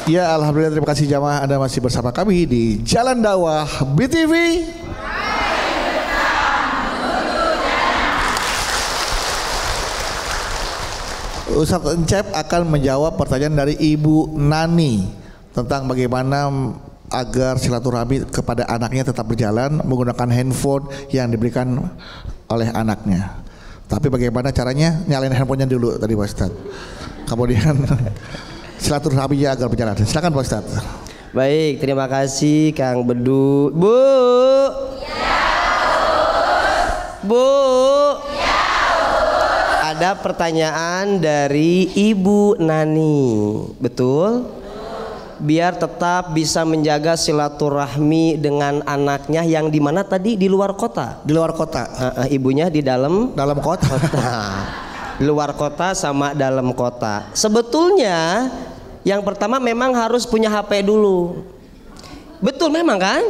Ya, alhamdulillah, terima kasih jamaah, Anda masih bersama kami di Jalan Dakwah BTV. Ustadz Encep akan menjawab pertanyaan dari Ibu Nani tentang bagaimana agar silaturahmi kepada anaknya tetap berjalan menggunakan handphone yang diberikan oleh anaknya. Tapi bagaimana caranya? Nyalain handphonenya dulu tadi Pak Ustadz. Kemudian silaturahminya agar berjalan. Silakan Pak Ustadz. Baik, terima kasih Kang Bedu. Bu. Ya, Bu. Ya, ada pertanyaan dari Ibu Nani. Betul? Biar tetap bisa menjaga silaturahmi dengan anaknya yang di mana tadi, di luar kota. Di luar kota. Ibunya di dalam kota. Di luar kota sama dalam kota. Sebetulnya yang pertama memang harus punya HP dulu. Betul memang kan?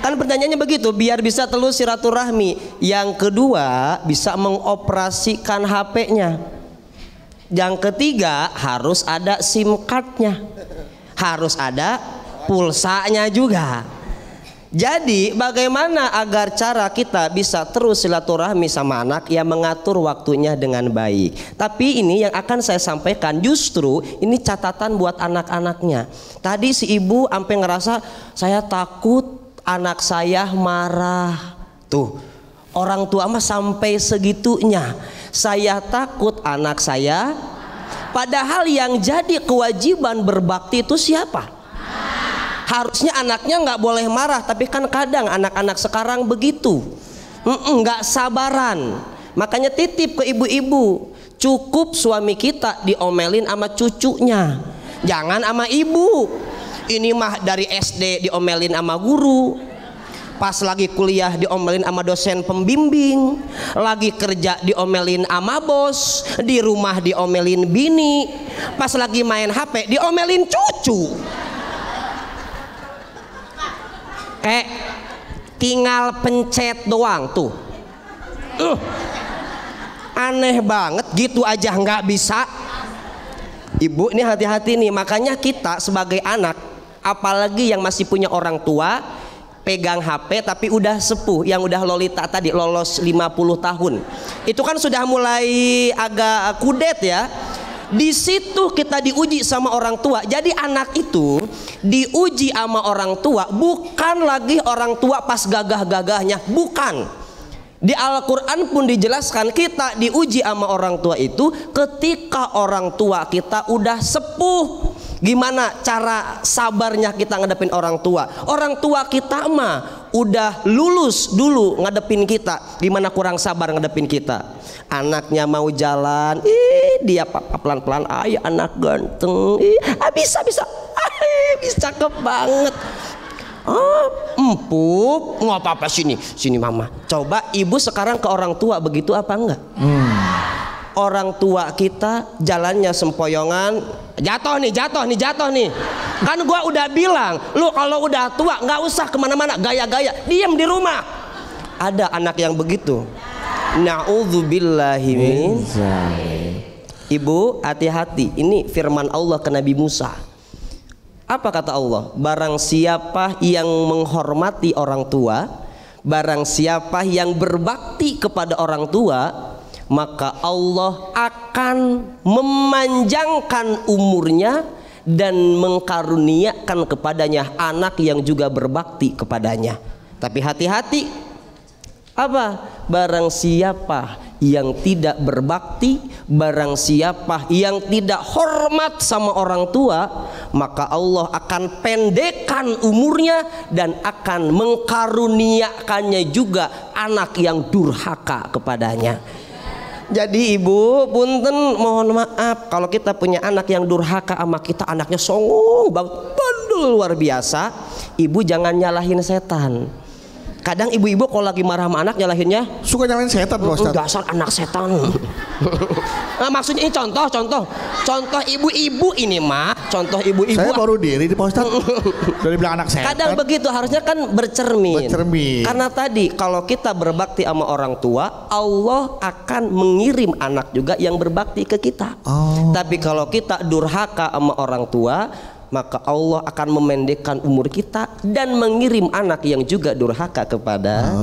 Kan pertanyaannya begitu, biar bisa terus silaturahmi. Yang kedua, bisa mengoperasikan HP-nya. Yang ketiga, harus ada SIM card-nya. Harus ada pulsanya juga. Jadi bagaimana agar cara kita bisa terus silaturahmi sama anak, yang mengatur waktunya dengan baik. Tapi ini yang akan saya sampaikan justru ini catatan buat anak-anaknya. Tadi si ibu sampai ngerasa saya takut anak saya marah. Tuh, orang tua mah sampai segitunya. Saya takut anak saya. Padahal yang jadi kewajiban berbakti itu siapa? Harusnya anaknya nggak boleh marah, tapi kan kadang anak-anak sekarang begitu, nggak sabaran. Makanya titip ke ibu-ibu, cukup suami kita diomelin sama cucunya, jangan sama ibu. Ini mah dari SD diomelin sama guru, pas lagi kuliah diomelin sama dosen pembimbing, lagi kerja diomelin sama bos, di rumah diomelin bini, pas lagi main HP diomelin cucu. Tinggal pencet doang tuh. Aneh banget, gitu aja nggak bisa. Ibu ini hati-hati nih, makanya kita sebagai anak, apalagi yang masih punya orang tua, pegang HP tapi udah sepuh, yang udah lolita tadi, lolos 50 tahun, itu kan sudah mulai agak kudet ya. Di situ kita diuji sama orang tua. Jadi anak itu diuji sama orang tua, bukan lagi orang tua pas gagah-gagahnya, bukan. Di Al-Quran pun dijelaskan kita diuji sama orang tua itu ketika orang tua kita udah sepuh. Gimana cara sabarnya kita ngadepin orang tua? Orang tua kita mah udah lulus dulu ngadepin kita, gimana kurang sabar ngadepin kita. Anaknya mau jalan, dia pelan-pelan, ayo anak ganteng, bisa cakep banget. Empuk, nggak apa-apa, sini mama. Coba ibu sekarang ke orang tua begitu apa enggak? Orang tua kita jalannya sempoyongan, jatuh nih. Kan gua udah bilang, lu kalau udah tua nggak usah kemana-mana, gaya-gaya, diam di rumah. Ada anak yang begitu. Na'udzubillahi min. Ibu hati-hati, ini firman Allah ke Nabi Musa. Apa kata Allah? Barang siapa yang menghormati orang tua, barang siapa yang berbakti kepada orang tua, maka Allah akan memanjangkan umurnya dan mengkaruniakan kepadanya anak yang juga berbakti kepadanya. Tapi hati-hati, apa? Barang siapa yang tidak berbakti, barang siapa yang tidak hormat sama orang tua, maka Allah akan pendekkan umurnya dan akan mengkaruniakannya juga anak yang durhaka kepadanya. Jadi ibu, punten mohon maaf kalau kita punya anak yang durhaka sama kita, anaknya songong banget, bandel luar biasa. Ibu jangan nyalahin setan. Kadang ibu-ibu kalau lagi marah sama anak nyalahinnya suka nyalahin setan, Pak Ustaz. Dasar anak setan. Nah, maksudnya ini contoh ibu-ibu ini mah, contoh ibu-ibu. Saya baru diri di Pak Ustaz. Dari bilang anak setan. Kadang begitu, harusnya kan bercermin. Karena tadi kalau kita berbakti sama orang tua, Allah akan mengirim anak juga yang berbakti ke kita. Tapi kalau kita durhaka sama orang tua, maka Allah akan memendekkan umur kita dan mengirim anak yang juga durhaka kepada.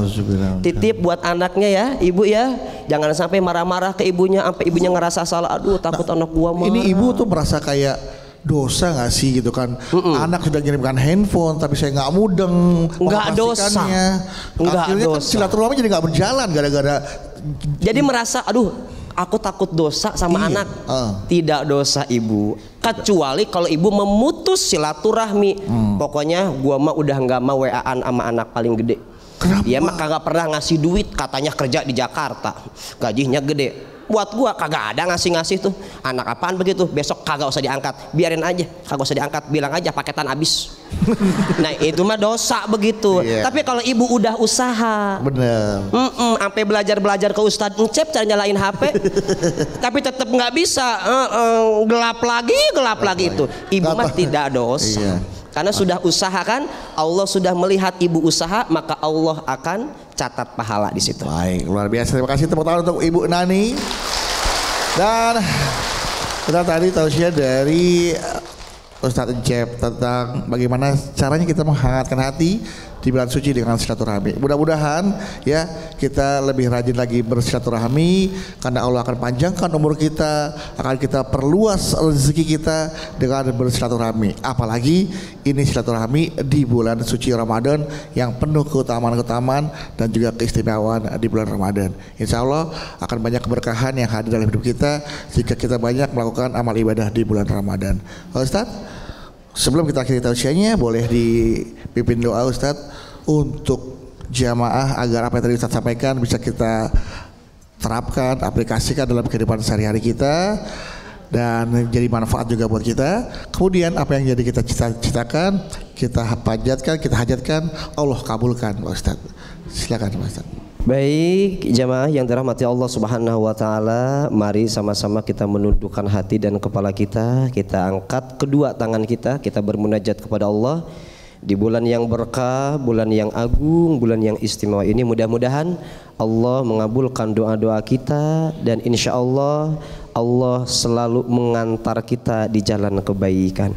Titip buat anaknya ya, ibu ya, jangan sampai marah-marah ke ibunya sampai ibunya ngerasa salah. Aduh, takut anak gua marah. Ini ibu tuh merasa kayak dosa nggak sih gitu kan? Anak sudah kirimkan handphone tapi saya nggak mudeng. Nggak dosa. Akhirnya kan silaturahmi jadi nggak berjalan gara-gara. Jadi merasa, aduh, aku takut dosa sama anak. Tidak dosa ibu, kecuali kalau ibu memutus silaturahmi. Pokoknya gua mah udah nggak mau WA-an sama anak paling gede. Kenapa? Dia mah kagak pernah ngasih duit, katanya kerja di Jakarta, gajinya gede. Buat gua kagak ada ngasih-ngasih tuh. Anak apaan begitu? Besok kagak usah diangkat, biarin aja, kagak usah diangkat, bilang aja paketan habis. Nah itu mah dosa begitu. Tapi kalau ibu udah usaha, bener, sampai belajar ke Ustadz Encep cara nyalain HP, tapi tetap nggak bisa, gelap lagi itu, ibu mah tidak dosa. Karena sudah usaha kan, Allah sudah melihat ibu usaha, maka Allah akan catat pahala di situ. Baik, luar biasa. Terima kasih, tepuk tangan untuk Ibu Nani. Dan kita tadi tausiah dari Ustadz Encep tentang bagaimana caranya kita menghangatkan hati di bulan suci dengan silaturahmi. Mudah-mudahan ya kita lebih rajin lagi bersilaturahmi karena Allah akan panjangkan umur kita, akan kita perluas rezeki kita dengan bersilaturahmi. Apalagi ini silaturahmi di bulan suci Ramadan yang penuh keutamaan-keutamaan dan juga keistimewaan di bulan Ramadan. Insya Allah akan banyak keberkahan yang hadir dalam hidup kita jika kita banyak melakukan amal ibadah di bulan Ramadan. Ustaz, sebelum kita akhiri tausiahnya, boleh dipimpin doa Ustadz untuk jamaah agar apa yang tadi Ustadz sampaikan bisa kita terapkan, aplikasikan dalam kehidupan sehari-hari kita dan jadi manfaat juga buat kita. Kemudian apa yang jadi kita cita-citakan, kita panjatkan, kita hajatkan, Allah kabulkan Pak Ustadz. Silakan Pak Ustadz. Baik, jamaah yang dirahmati Allah Subhanahu wa taala, mari sama-sama kita menundukkan hati dan kepala kita angkat kedua tangan kita bermunajat kepada Allah. Di bulan yang berkah, bulan yang agung, bulan yang istimewa ini mudah-mudahan Allah mengabulkan doa-doa kita dan insya Allah Allah selalu mengantar kita di jalan kebaikan.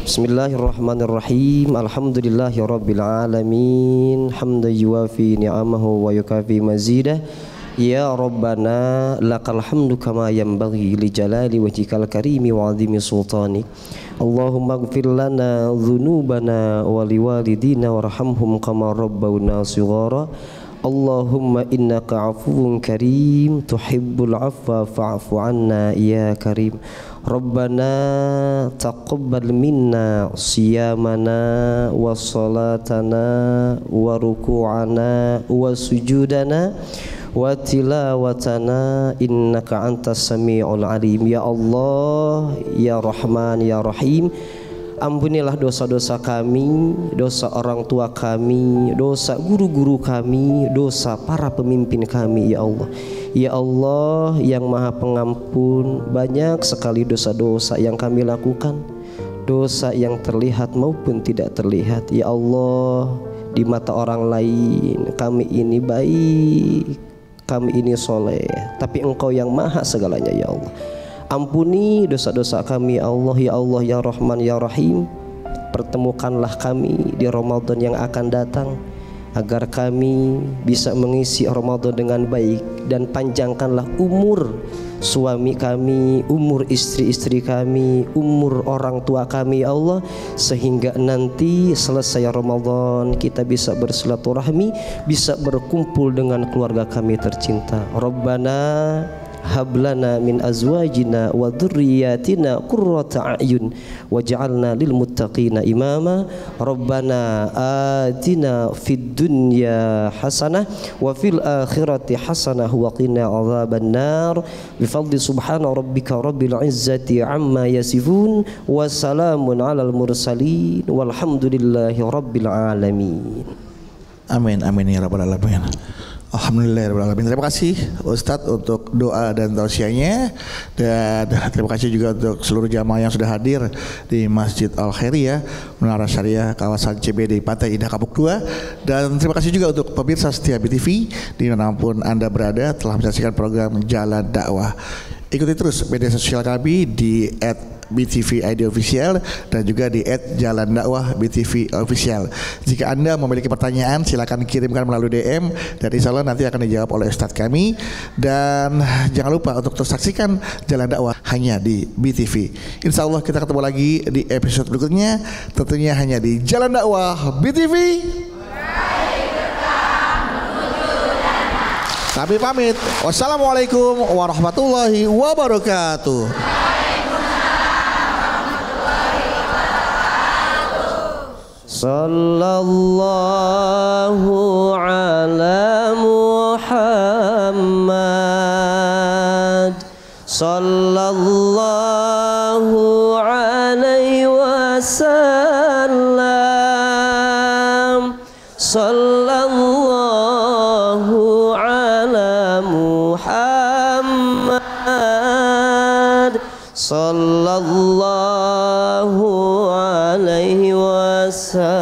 Bismillahirrahmanirrahim. Alhamdulillahirabbil alamin. Hamdan yuwafi ni'amahu wa yukafi mazidah. Ya Rabbana lakal hamdu kama yanbaghi li jalali wajhikal karimi wa 'azimi sultanik. Allahumma ighfir lana dhunubana wa liwalidina warhamhum kama rabbawna shighara. Allahumma innaka afuwun karim tuhibbul afwa fa'fu anna ya karim. Rabbana taqabbal minna siyamana wa salatana wa ruku'ana wa sujudana wa tilawatana innaka antas sami'ul alim. Ya Allah, ya Rahman, ya Rahim, ampunilah dosa-dosa kami, dosa orang tua kami, dosa guru-guru kami, dosa para pemimpin kami, ya Allah. Ya Allah yang Maha Pengampun, banyak sekali dosa-dosa yang kami lakukan, dosa yang terlihat maupun tidak terlihat. Ya Allah, di mata orang lain kami ini baik, kami ini soleh, tapi Engkau yang maha segalanya, ya Allah. Ampuni dosa-dosa kami, ya Allah, ya Allah, ya Rahman, ya Rahim. Pertemukanlah kami di Ramadan yang akan datang, agar kami bisa mengisi Ramadan dengan baik, dan panjangkanlah umur suami kami, umur istri-istri kami, umur orang tua kami, ya Allah, sehingga nanti selesai Ramadan kita bisa bersilaturahmi, bisa berkumpul dengan keluarga kami tercinta. Rabbana hablana min azwajina wa dhurriyyatina qurrata a'yun waj'alna lil muttaqina imama. Rabbana atina fid dunya hasanah wa fil akhirati hasanah wa qina adzabannar. Bi fadli subhana rabbika rabbil izzati amma yasifun wa salamun alal mursalin walhamdulillahi rabbil alamin. Amin amin ya rabbal alamin. Alhamdulillahirrahmanirrahim. Terima kasih Ustadz untuk doa dan tausiahnya, dan terima kasih juga untuk seluruh jamaah yang sudah hadir di Masjid Al Khairiyah Menara Syariah kawasan CBD Pantai Indah Kapuk 2, dan terima kasih juga untuk pemirsa setia BTV dimanapun Anda berada telah menyaksikan program Jalan Dakwah. Ikuti terus media sosial kami di @BTV ID Official dan juga di @jalandakwah_BTV Official. Jika Anda memiliki pertanyaan silakan kirimkan melalui DM dan insya Allah nanti akan dijawab oleh Ustadz kami. Dan jangan lupa untuk terus saksikan Jalan Dakwah hanya di BTV. Insya Allah kita ketemu lagi di episode berikutnya, tentunya hanya di Jalan Dakwah BTV. Kami pamit. Wassalamualaikum warahmatullahi wabarakatuh. Sallallahu ala Muhammad. Sallallahu alaihi wasallam. Sallallahu ala Muhammad. Sallallahu alaihi wasallam.